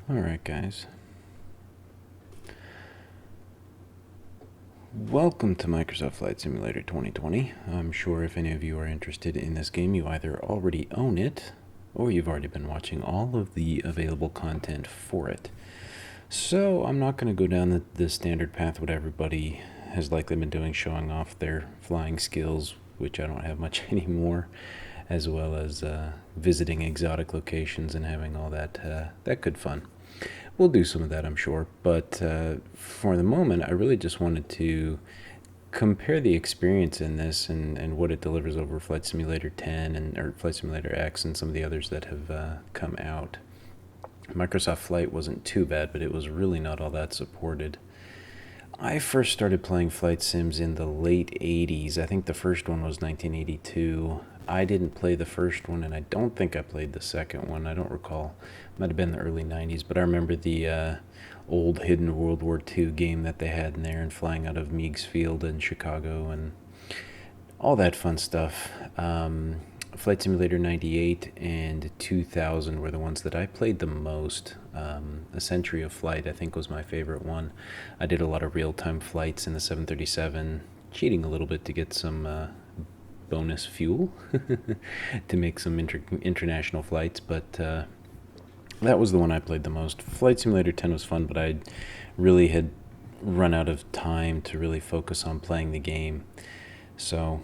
Alright guys, welcome to Microsoft Flight Simulator 2020. I'm sure if any of you are interested in this game, you either already own it, or you've already been watching all of the available content for it. So I'm not going to go down the standard path what everybody has likely been doing, showing off their flying skills, which I don't have much anymore, as well as visiting exotic locations and having all that good fun. We'll do some of that, I'm sure, but for the moment, I really just wanted to compare the experience in this and what it delivers over Flight Simulator 10 or Flight Simulator X and some of the others that have come out. Microsoft Flight wasn't too bad, but it was really not all that supported. I first started playing flight sims in the late 80s. I think the first one was 1982. I didn't play the first one, and I don't think I played the second one. I don't recall. It might have been the early 90s, but I remember the old hidden World War II game that they had in there and flying out of Meigs Field in Chicago and all that fun stuff. Flight Simulator 98 and 2000 were the ones that I played the most. A Century of Flight, I think, was my favorite one. I did a lot of real-time flights in the 737, cheating a little bit to get some bonus fuel to make some international flights, but that was the one I played the most. Flight Simulator 10 was fun, but I really had run out of time to really focus on playing the game. So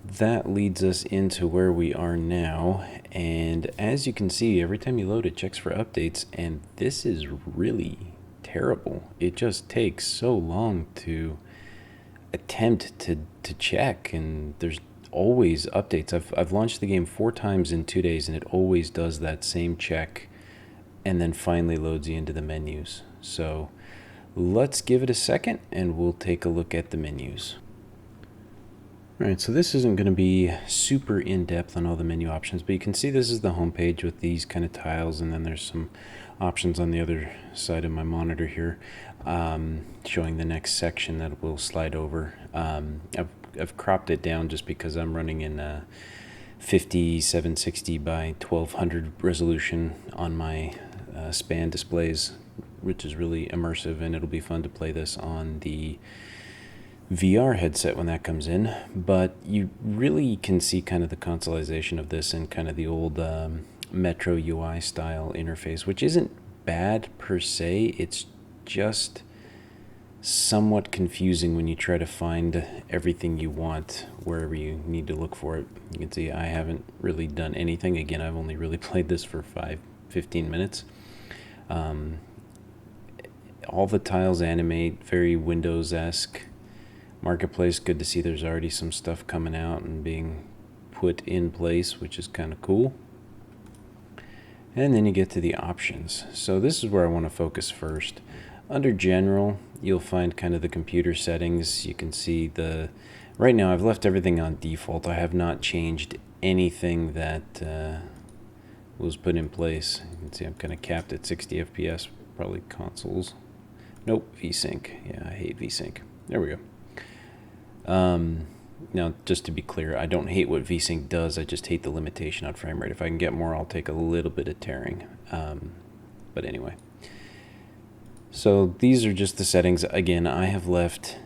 that leads us into where we are now, and as you can see, every time you load it checks for updates, and this is really terrible. It just takes so long to attempt to check, and there's always updates. I've launched the game 4 times in 2 days, and it always does that same check and then finally loads you into the menus. So let's give it a second and we'll take a look at the menus. Alright, so this isn't going to be super in-depth on all the menu options, but you can see this is the home page with these kind of tiles, and then there's some options on the other side of my monitor here, showing the next section that we'll slide over. I've cropped it down just because I'm running in 5760 by 1200 resolution on my span displays, which is really immersive, and it'll be fun to play this on the VR headset when that comes in. But you really can see kind of the consoleization of this and kind of the old Metro UI style interface, which isn't bad per se. It's just somewhat confusing when you try to find everything you want wherever you need to look for it. You can see I haven't really done anything. Again, I've only really played this for 15 minutes. All the tiles animate very Windows-esque. Marketplace, good to see there's already some stuff coming out and being put in place, which is kind of cool. And then you get to the options. So this is where I want to focus first. Under General, you'll find kind of the computer settings. You can see right now I've left everything on default. I have not changed anything that was put in place. You can see I'm kind of capped at 60 FPS, probably consoles. Nope, VSync. Yeah, I hate VSync. There we go. Now, just to be clear, I don't hate what VSync does, I just hate the limitation on frame rate. If I can get more, I'll take a little bit of tearing. But anyway. So these are just the settings. Again, I have left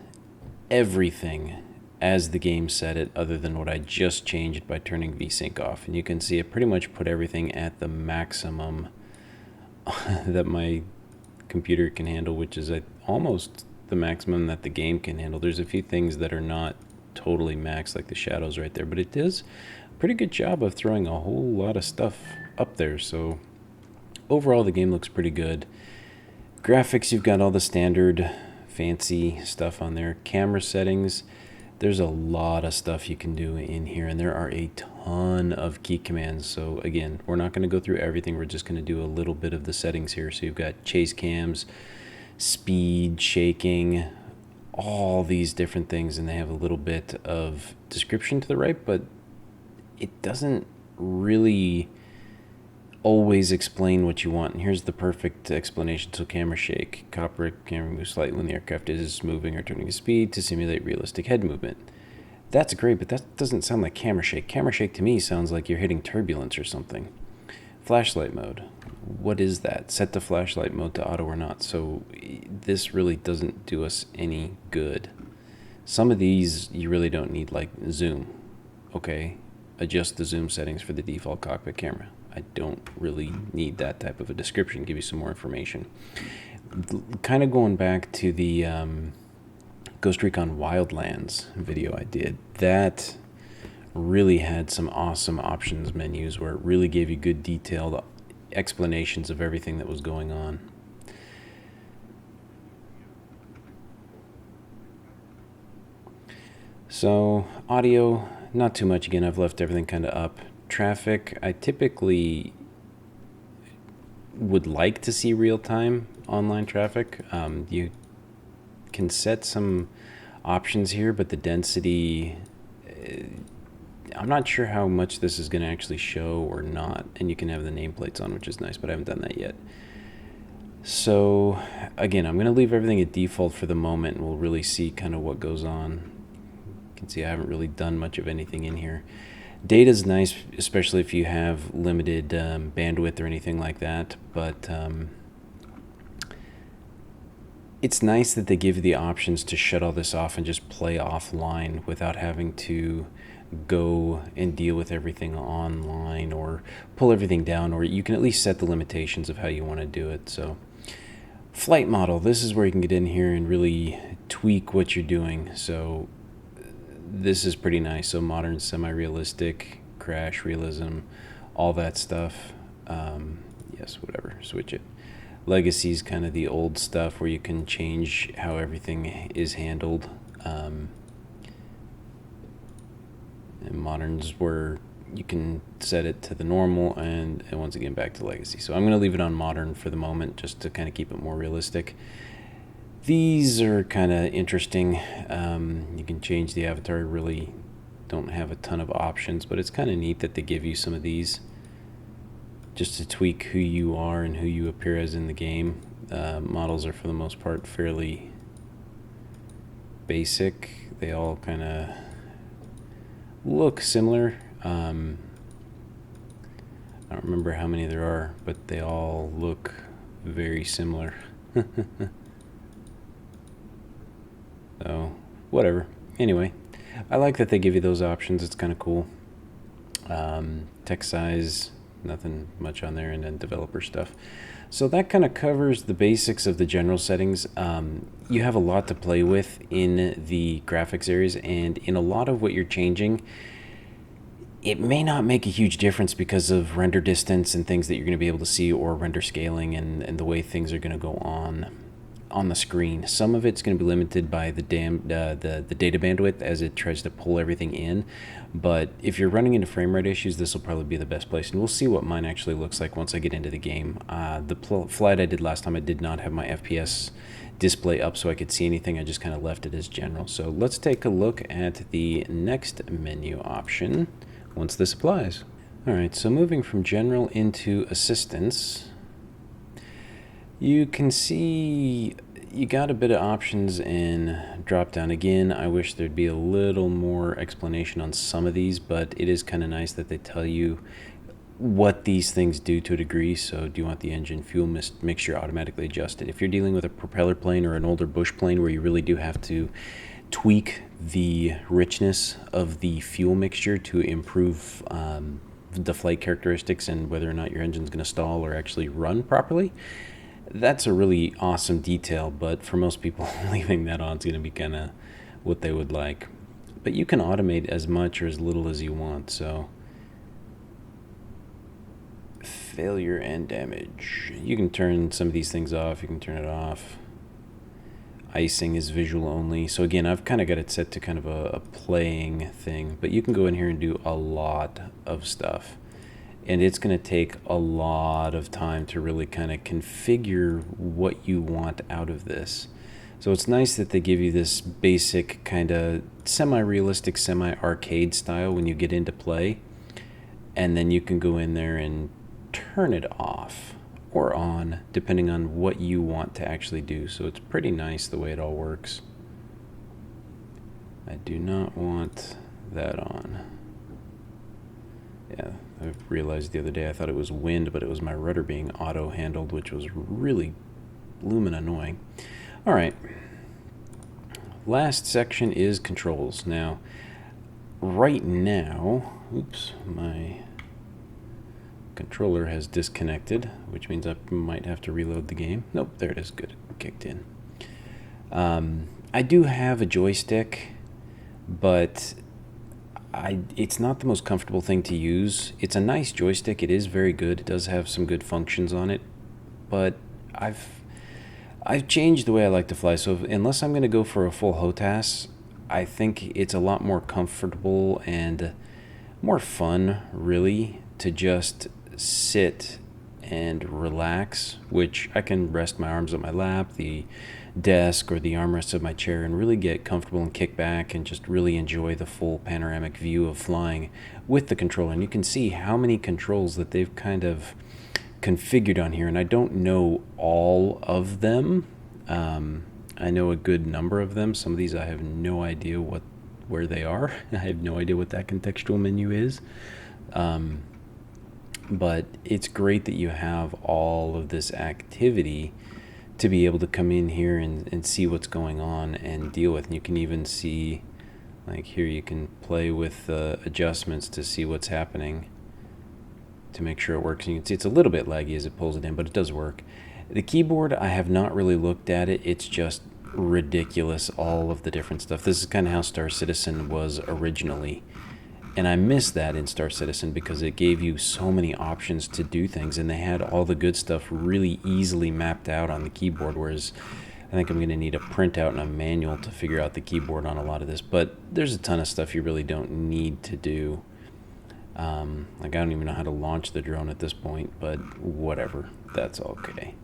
everything as the game set it, other than what I just changed by turning VSync off. And you can see it pretty much put everything at the maximum that my computer can handle, which is almost the maximum that the game can handle. There's a few things that are not totally max, like the shadows right there, but it does a pretty good job of throwing a whole lot of stuff up there. So overall, the game looks pretty good. Graphics, you've got all the standard fancy stuff on there. Camera settings, there's a lot of stuff you can do in here, and there are a ton of key commands. So again, we're not going to go through everything. We're just going to do a little bit of the settings here. So you've got chase cams, speed, shaking, all these different things, and they have a little bit of description to the right, but it doesn't really always explain what you want. And here's the perfect explanation. So camera shake, camera moves slightly when the aircraft is moving or turning to speed to simulate realistic head movement. That's great, but that doesn't sound like camera shake. Camera shake to me sounds like you're hitting turbulence or something. Flashlight mode. What is that? Set the flashlight mode to auto or not. So this really doesn't do us any good. Some of these you really don't need, like zoom. Okay, adjust the zoom settings for the default cockpit camera. I don't really need that type of a description. Give you some more information. Kind of going back to the Ghost Recon Wildlands video I did, that really had some awesome options menus where it really gave you good detailed explanations of everything that was going on. So audio, not too much. Again, I've left everything kind of up. Traffic, I typically would like to see real-time online traffic. You can set some options here, but the density, I'm not sure how much this is going to actually show or not. And you can have the nameplates on, which is nice, but I haven't done that yet. So again, I'm going to leave everything at default for the moment, and we'll really see kind of what goes on. You can see I haven't really done much of anything in here. Data is nice, especially if you have limited bandwidth or anything like that, but it's nice that they give you the options to shut all this off and just play offline without having to go and deal with everything online or pull everything down, or you can at least set the limitations of how you want to do it. So flight model, this is where you can get in here and really tweak what you're doing. So this is pretty nice. So modern, semi-realistic, crash, realism, all that stuff. Yes, whatever, switch it. Legacy is kind of the old stuff where you can change how everything is handled. And modern's where you can set it to the normal, and once again back to legacy. So I'm going to leave it on modern for the moment just to kind of keep it more realistic. These are kind of interesting. You can change the avatar. Really don't have a ton of options, but it's kind of neat that they give you some of these just to tweak who you are and who you appear as in the game. Models are for the most part fairly basic. They all kind of look similar. I don't remember how many there are, but they all look very similar. So, whatever. Anyway, I like that they give you those options. It's kind of cool. Text size, nothing much on there, and then developer stuff. So that kind of covers the basics of the general settings. You have a lot to play with in the graphics areas, and in a lot of what you're changing, it may not make a huge difference because of render distance and things that you're going to be able to see, or render scaling and the way things are going to go on the screen. Some of it's going to be limited by the data bandwidth as it tries to pull everything in, but if you're running into frame rate issues, this will probably be the best place, and we'll see what mine actually looks like once I get into the game. The flight I did last time, I did not have my FPS display up so I could see anything. I just kind of left it as general. So let's take a look at the next menu option once this applies. Alright, so moving from general into assistance, you can see you got a bit of options in drop down. Again, I wish there'd be a little more explanation on some of these, but it is kind of nice that they tell you what these things do to a degree. So do you want the engine fuel mixture automatically adjusted? If you're dealing with a propeller plane or an older bush plane where you really do have to tweak the richness of the fuel mixture to improve the flight characteristics and whether or not your engine's going to stall or actually run properly, that's a really awesome detail. But for most people, leaving that on is going to be kind of what they would like. But you can automate as much or as little as you want. So failure and damage, you can turn some of these things off. You can turn it off. Icing is visual only. So again, I've kind of got it set to kind of a playing thing, but you can go in here and do a lot of stuff. And it's going to take a lot of time to really kind of configure what you want out of this. So it's nice that they give you this basic kind of semi-realistic, semi-arcade style when you get into play. And then you can go in there and turn it off or on, depending on what you want to actually do. So it's pretty nice the way it all works. I do not want that on. Yeah, I realized the other day I thought it was wind, but it was my rudder being auto-handled, which was really bloomin' annoying. All right. Last section is controls. Now, right now, oops, my controller has disconnected, which means I might have to reload the game. Nope, there it is. Good, it kicked in. I do have a joystick, but it's not the most comfortable thing to use. It's a nice joystick. It is very good. It does have some good functions on it, but I've changed the way I like to fly. So unless I'm going to go for a full HOTAS, I think it's a lot more comfortable and more fun, really, to just sit and relax, which I can rest my arms on my lap, the desk, or the armrest of my chair, and really get comfortable and kick back and just really enjoy the full panoramic view of flying with the controller. And you can see how many controls that they've kind of configured on here, and I don't know all of them. I know a good number of them. Some of these I have no idea where they are. I have no idea what that contextual menu is. But it's great that you have all of this activity to be able to come in here and see what's going on and deal with. And you can even see, like here, you can play with adjustments to see what's happening to make sure it works. And you can see it's a little bit laggy as it pulls it in, but it does work. The keyboard, I have not really looked at it. It's just ridiculous, all of the different stuff. This is kind of how Star Citizen was originally. And I miss that in Star Citizen because it gave you so many options to do things, and they had all the good stuff really easily mapped out on the keyboard, whereas I think I'm going to need a printout and a manual to figure out the keyboard on a lot of this. But there's a ton of stuff you really don't need to do. Like I don't even know how to launch the drone at this point, but whatever, that's okay.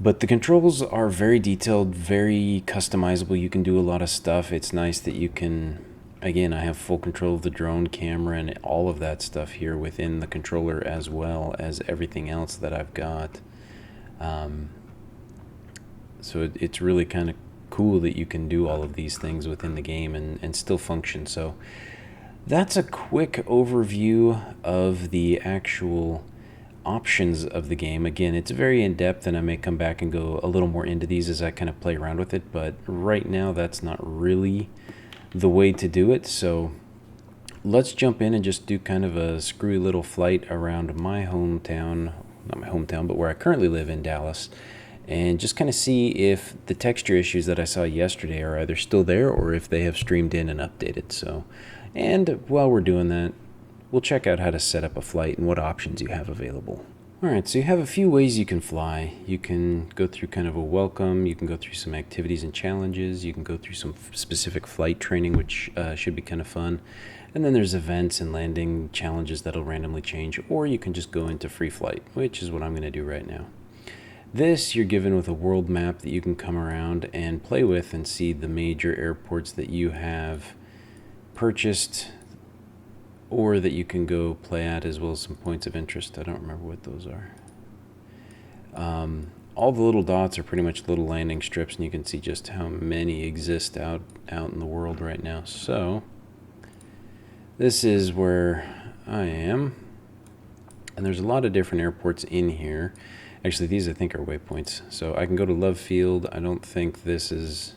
But the controls are very detailed, very customizable. You can do a lot of stuff. It's nice that you can, again, I have full control of the drone camera and all of that stuff here within the controller, as well as everything else that I've got. So it's really kind of cool that you can do all of these things within the game and still function. So that's a quick overview of the actual options of the game. Again, it's very in-depth, and I may come back and go a little more into these as I kind of play around with it, but right now that's not really the way to do it. So let's jump in and just do kind of a screwy little flight around my hometown, not my hometown, but where I currently live in Dallas, and just kind of see if the texture issues that I saw yesterday are either still there or if they have streamed in and updated. So, and while we're doing that, we'll check out how to set up a flight and what options you have available. Alright, so you have a few ways you can fly. You can go through kind of a welcome, you can go through some activities and challenges, you can go through some specific flight training, which should be kind of fun. And then there's events and landing challenges that'll randomly change, or you can just go into free flight, which is what I'm going to do right now. This, you're given with a world map that you can come around and play with and see the major airports that you have purchased or that you can go play at, as well as some points of interest. I don't remember what those are. All the little dots are pretty much little landing strips, and you can see just how many exist out in the world right now. So this is where I am, and there's a lot of different airports in here. Actually, these I think are waypoints. So I can go to Love Field. I don't think this is,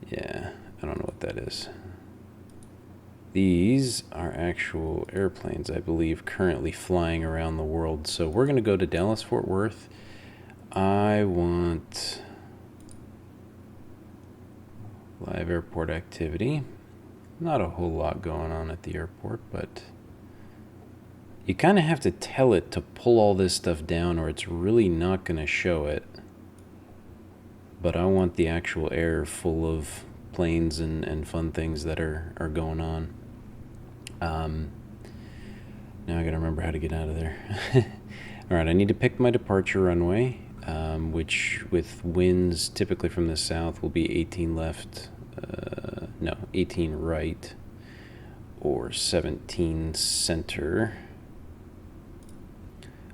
yeah, I don't know what that is. These are actual airplanes, I believe, currently flying around the world. So we're going to go to Dallas Fort Worth. I want live airport activity. Not a whole lot going on at the airport, but you kind of have to tell it to pull all this stuff down, or it's really not going to show it. But I want the actual air full of planes and fun things that are going on. Now I gotta remember how to get out of there. Alright, I need to pick my departure runway, which with winds typically from the south will be 18 left, 18 right, or 17 center.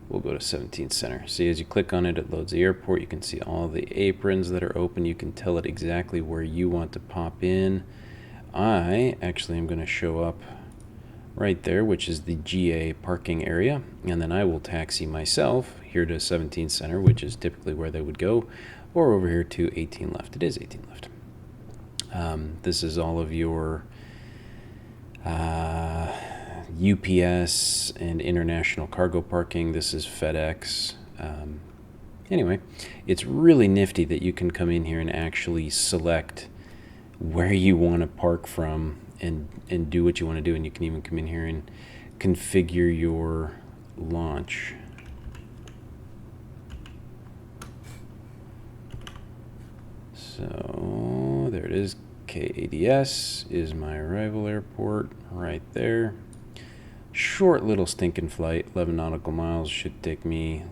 We'll go to 17 center. See, as you click on it, it loads the airport. You can see all the aprons that are open. You can tell it exactly where you want to pop in. I actually am going to show up right there, which is the GA parking area, and then I will taxi myself here to 17 Center, which is typically where they would go, or over here to 18 left. It is 18 left. This is all of your UPS and international cargo parking. This is FedEx. Anyway, it's really nifty that you can come in here and actually select where you want to park from and do what you want to do, and you can even come in here and configure your launch. So there it is. KADS is my arrival airport right there. Short little stinking flight, 11 nautical miles. Should take me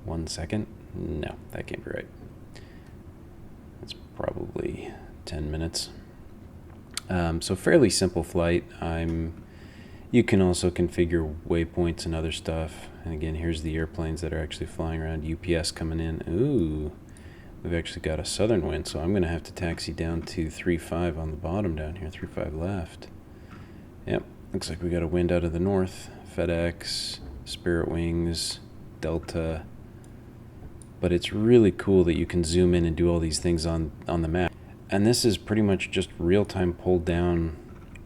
1 second. No, that can't be right. It's probably 10 minutes. So fairly simple flight. You can also configure waypoints and other stuff. And again, here's the airplanes that are actually flying around. UPS coming in. Ooh, we've actually got a southern wind, so I'm going to have to taxi down to 3-5 on the bottom down here. 3-5 left. Yep, looks like we got a wind out of the north. FedEx, Spirit Wings, Delta. But it's really cool that you can zoom in and do all these things on the map. And this is pretty much just real-time pulled down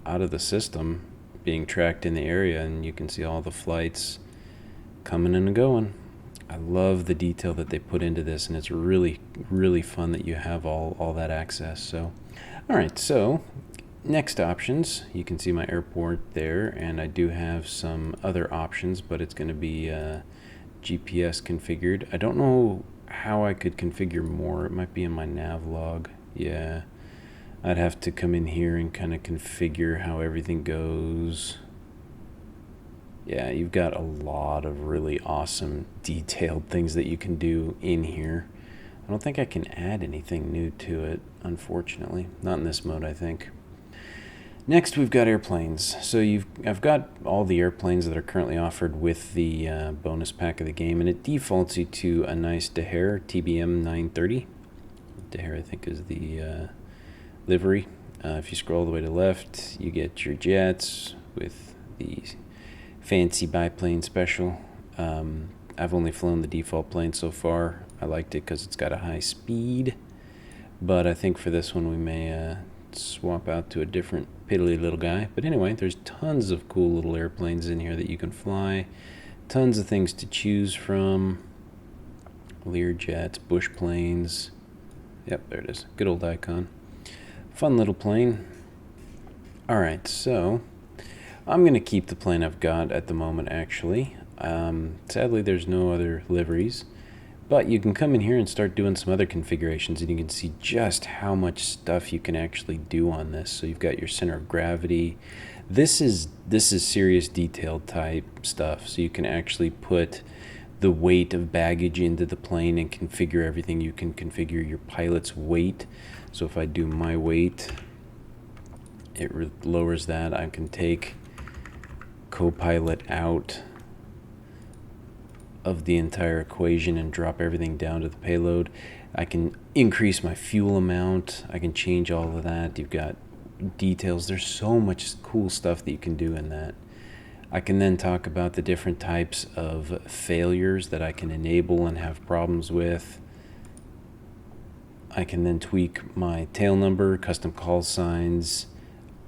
out of the system, being tracked in the area, and you can see all the flights coming and going. I love the detail that they put into this, and it's really, really fun that you have all that access. So, all right, so next options, you can see my airport there, and I do have some other options, but it's going to be GPS configured. I don't know how I could configure more. It might be in my nav log. Yeah, I'd have to come in here and kind of configure how everything goes. Yeah, you've got a lot of really awesome detailed things that you can do in here. I don't think I can add anything new to it, unfortunately. Not in this mode, I think. Next, we've got airplanes. So I've got all the airplanes that are currently offered with the bonus pack of the game, and it defaults you to a nice Daher TBM 930. Daher, I think, is the livery. If you scroll all the way to the left, you get your jets with the fancy biplane special. I've only flown the default plane so far. I liked it because it's got a high speed, but I think for this one we may swap out to a different piddly little guy. But anyway, there's tons of cool little airplanes in here that you can fly. Tons of things to choose from. Learjets, bush planes. Yep, there it is. Good old icon. Fun little plane. Alright, so I'm going to keep the plane I've got at the moment, actually. Sadly, there's no other liveries. But you can come in here and start doing some other configurations, and you can see just how much stuff you can actually do on this. So you've got your center of gravity. This is serious detailed type stuff. So you can actually put the weight of baggage into the plane and configure everything. You can configure your pilot's weight. So if I do my weight, it lowers that. I can take co-pilot out of the entire equation and drop everything down to the payload. I can increase my fuel amount. I can change all of that. You've got details. There's so much cool stuff that you can do in that. I can then talk about the different types of failures that I can enable and have problems with. I can then tweak my tail number, custom call signs,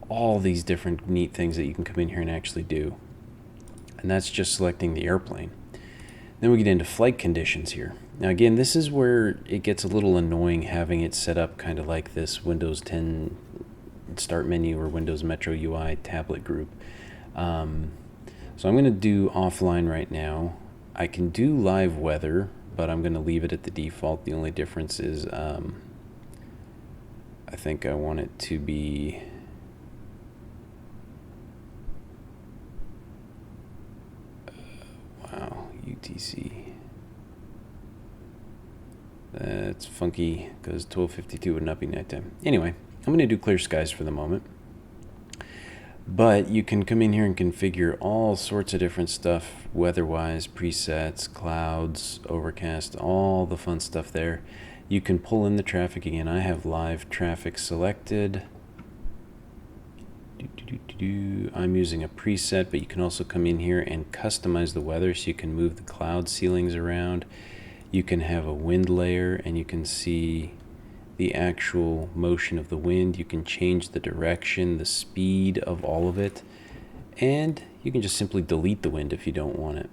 all these different neat things that you can come in here and actually do. And that's just selecting the airplane. Then we get into flight conditions here. Now again, this is where it gets a little annoying having it set up kind of like this Windows 10 start menu or Windows Metro UI tablet group. So I'm going to do offline right now. I can do live weather, but I'm going to leave it at the default. The only difference is I think I want it to be wow, UTC. That's funky because 12:52 would not be nighttime. Anyway, I'm going to do clear skies for the moment. But you can come in here and configure all sorts of different stuff, weather-wise, presets, clouds, overcast, all the fun stuff there. You can pull in the traffic again. I have live traffic selected. I'm using a preset, but you can also come in here and customize the weather, so you can move the cloud ceilings around. You can have a wind layer, and you can see the actual motion of the wind. You can change the direction, the speed of all of it, and you can just simply delete the wind if you don't want it,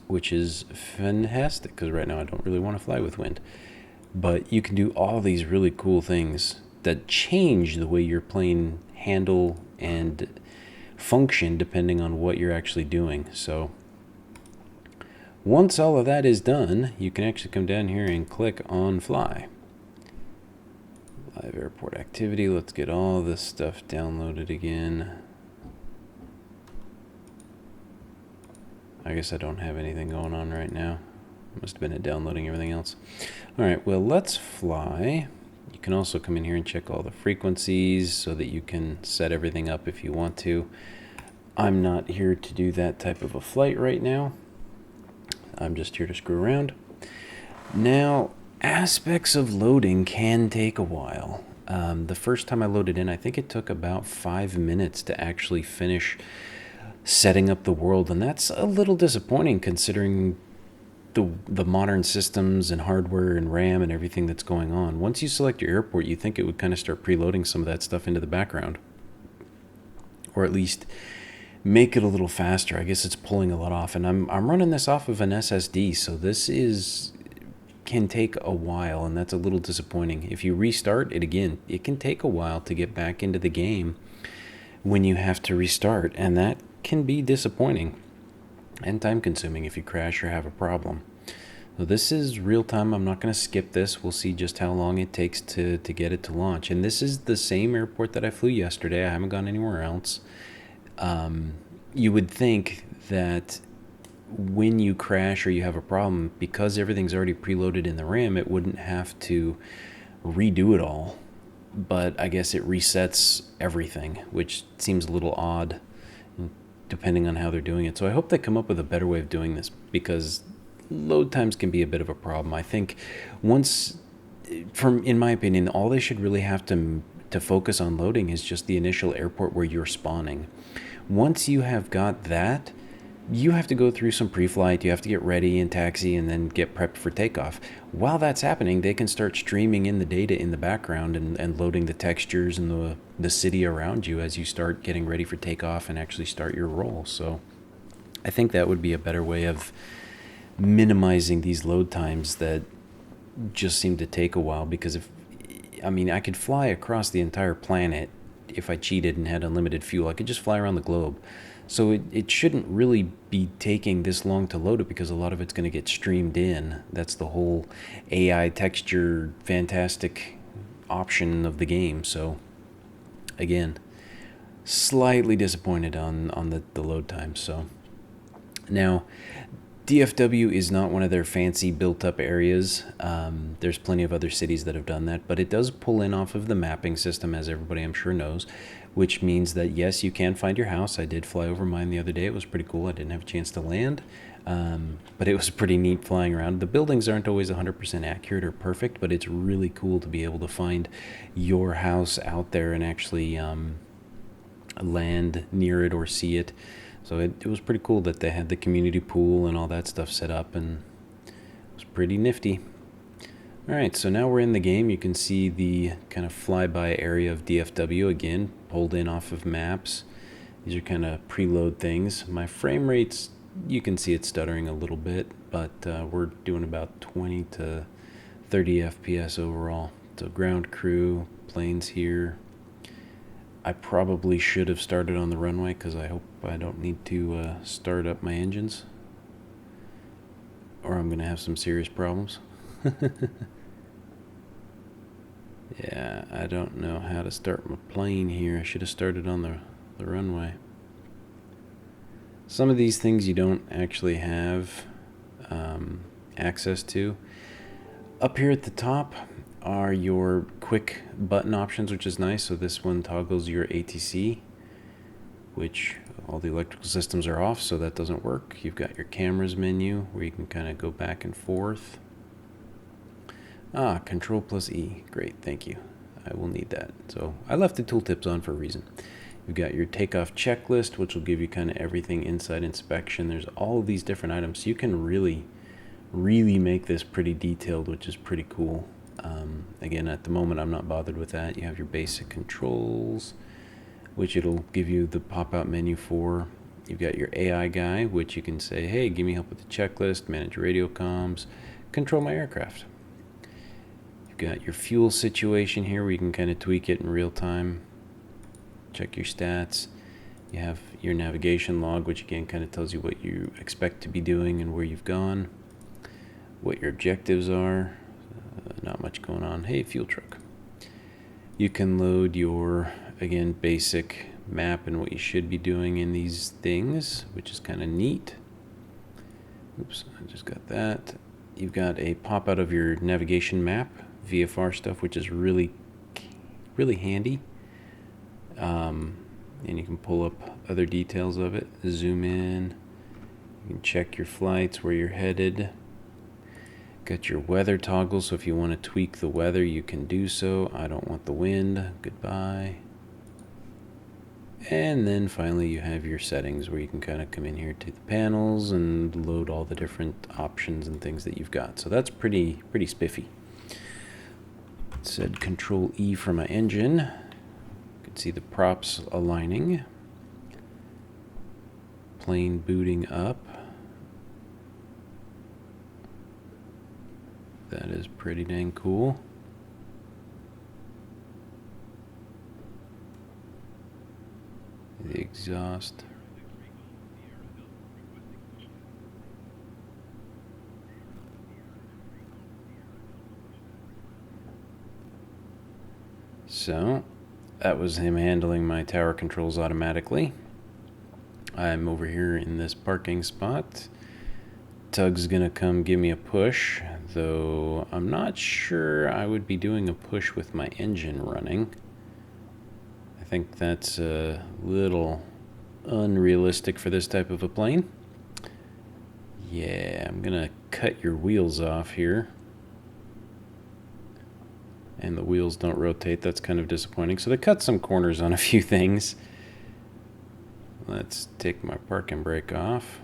which is fantastic, because right now I don't really want to fly with wind. But you can do all these really cool things that change the way your plane handle and function depending on what you're actually doing. So once all of that is done, you can actually come down here and click on Fly. Live airport activity. Let's get all this stuff downloaded again. I guess I don't have anything going on right now. Must have been it downloading everything else. All right, well, let's fly. You can also come in here and check all the frequencies so that you can set everything up if you want to. I'm not here to do that type of a flight right now. I'm just here to screw around. Now, aspects of loading can take a while. The first time I loaded in, I think it took about 5 minutes to actually finish setting up the world, and that's a little disappointing considering the modern systems and hardware and RAM and everything that's going on. Once you select your airport, you think it would kind of start preloading some of that stuff into the background, or at least make it a little faster. I guess it's pulling a lot off, and I'm running this off of an SSD, so this can take a while, and that's a little disappointing. If you restart it again, it can take a while to get back into the game when you have to restart, and that can be disappointing and time consuming if you crash or have a problem. So this is real time. I'm not going to skip this. We'll see just how long it takes to get it to launch. And this is the same airport that I flew yesterday. I haven't gone anywhere else. You would think that when you crash or you have a problem, because everything's already preloaded in the RAM, it wouldn't have to redo it all. But I guess it resets everything, which seems a little odd depending on how they're doing it. So I hope they come up with a better way of doing this, because load times can be a bit of a problem. I think in my opinion, all they should really have to focus on loading is just the initial airport where you're spawning. Once you have got that, you have to go through some pre-flight, you have to get ready and taxi and then get prepped for takeoff. While that's happening, they can start streaming in the data in the background and loading the textures and the city around you as you start getting ready for takeoff and actually start your roll. So I think that would be a better way of minimizing these load times that just seem to take a while, because I could fly across the entire planet if I cheated and had unlimited fuel. I could just fly around the globe. So it shouldn't really be taking this long to load it, because a lot of it's going to get streamed in. That's the whole AI texture fantastic option of the game. So again, slightly disappointed on the load time. So now, DFW is not one of their fancy built-up areas. There's plenty of other cities that have done that, but it does pull in off of the mapping system, as everybody I'm sure knows, which means that, yes, you can find your house. I did fly over mine the other day. It was pretty cool. I didn't have a chance to land, but it was pretty neat flying around. The buildings aren't always 100% accurate or perfect, but it's really cool to be able to find your house out there and actually land near it or see it. So it was pretty cool that they had the community pool and all that stuff set up, and it was pretty nifty. Alright, so now we're in the game. You can see the kind of flyby area of DFW again, pulled in off of maps. These are kind of preload things. My frame rates, you can see it stuttering a little bit, but we're doing about 20 to 30 FPS overall. So ground crew, planes here. I probably should have started on the runway, because I hope I don't need to start up my engines, or I'm going to have some serious problems. Yeah, I don't know how to start my plane here. I should have started on the runway. Some of these things you don't actually have access to. Up here at the top are your quick button options, which is nice. So this one toggles your ATC, which all the electrical systems are off, so that doesn't work. You've got your cameras menu where you can kind of go back and forth. Control plus E. Great, thank you. I will need that. So I left the tooltips on for a reason. You've got your takeoff checklist, which will give you kind of everything inside inspection. There's all of these different items. So you can really make this pretty detailed, which is pretty cool. Again, at the moment, I'm not bothered with that. You have your basic controls, which it'll give you the pop-out menu for. You've got your AI guy, which you can say, hey, give me help with the checklist, manage radio comms, control my aircraft. You've got your fuel situation here where you can kind of tweak it in real time. Check your stats. You have your navigation log, which again kind of tells you what you expect to be doing and where you've gone, what your objectives are. Not much going on. Hey, fuel truck. You can load your, again, basic map and what you should be doing in these things, which is kind of neat. Oops, I just got that. You've got a pop out of your navigation map, VFR stuff, which is really handy. And you can pull up other details of it, zoom in, you can check your flights, where you're headed. Got your weather toggle, so if you want to tweak the weather, you can do so. I don't want the wind. Goodbye. And then finally you have your settings where you can kind of come in here to the panels and load all the different options and things that you've got. So that's pretty spiffy. It said Control E for my engine. You can see the props aligning. Plane booting up. That is pretty dang cool. The exhaust. So that was him handling my tower controls automatically. I'm over here in this parking spot. Tug's gonna come give me a push, though I'm not sure I would be doing a push with my engine running. I think that's a little unrealistic for this type of a plane. Yeah, I'm gonna cut your wheels off here. And the wheels don't rotate. That's kind of disappointing. So they cut some corners on a few things. Let's take my parking brake off.